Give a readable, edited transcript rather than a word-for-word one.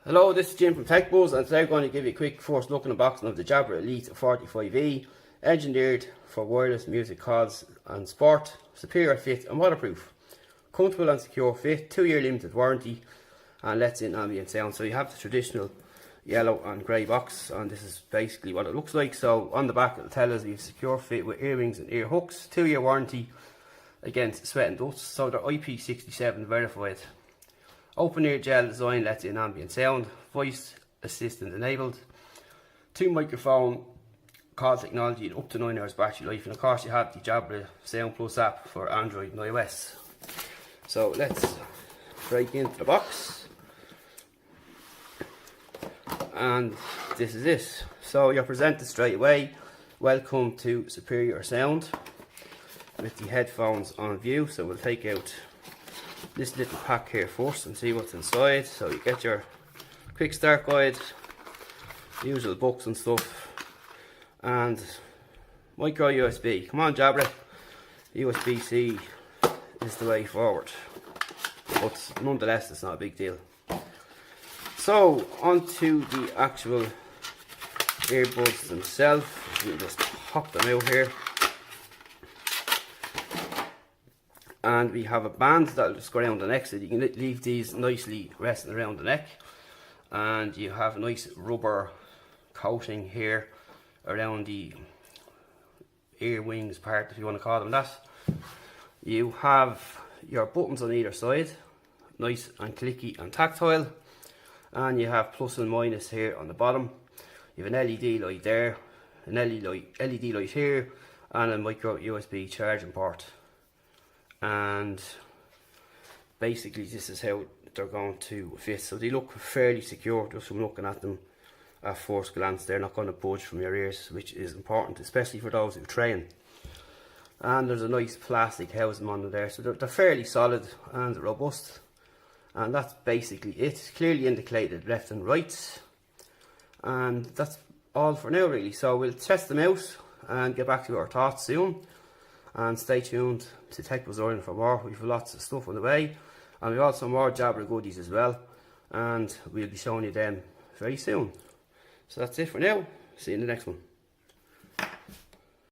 Hello, this is Jim from Tech Buzz, and today I'm going to give you a quick first look in unboxing of the Jabra Elite 45E, engineered for wireless music calls and sport, superior fit and waterproof, comfortable and secure fit, 2-year limited warranty, and lets in ambient sound. So you have the traditional yellow and grey box, and this is basically what it looks like. So on the back it'll tell us we have secure fit with earrings and ear hooks, 2-year warranty against sweat and dust, so they're IP67 verified. Open ear gel design lets in ambient sound, voice assistant enabled, 2 microphone call technology and up to 9 hours battery life, and of course you have the Jabra Sound Plus app for Android and iOS. So let's break into the box, and this is it. So you're presented straight away. Welcome to Superior Sound, with the headphones on view. So we'll take out this little pack here first and see what's inside. So you get your quick start guide, usual books and stuff, and micro USB. Come on Jabra, USB-C is the way forward, but nonetheless it's not a big deal. So onto the actual earbuds themselves. We'll just pop them out here. And we have a band that'll just go around the neck, so you can leave these nicely resting around the neck. And you have a nice rubber coating here around the ear wings part, if you want to call them that. You have your buttons on either side, nice and clicky and tactile. And you have plus and minus here on the bottom. You have an LED light there, an LED light here, and a micro USB charging port. And basically this is how they're going to fit. So they look fairly secure just from looking at them at first glance. They're not going to budge from your ears, which is important, especially for those who train. And there's a nice plastic housing on them there, so they're fairly solid and robust. And that's basically it. Clearly indicated left and right, and that's all for now really. So we'll test them out and get back to our thoughts soon. And stay tuned to Tech Buzz for more. We've lots of stuff on the way, and we've also more Jabra goodies as well, and we'll be showing you them very soon. So that's it for now. See you in the next one.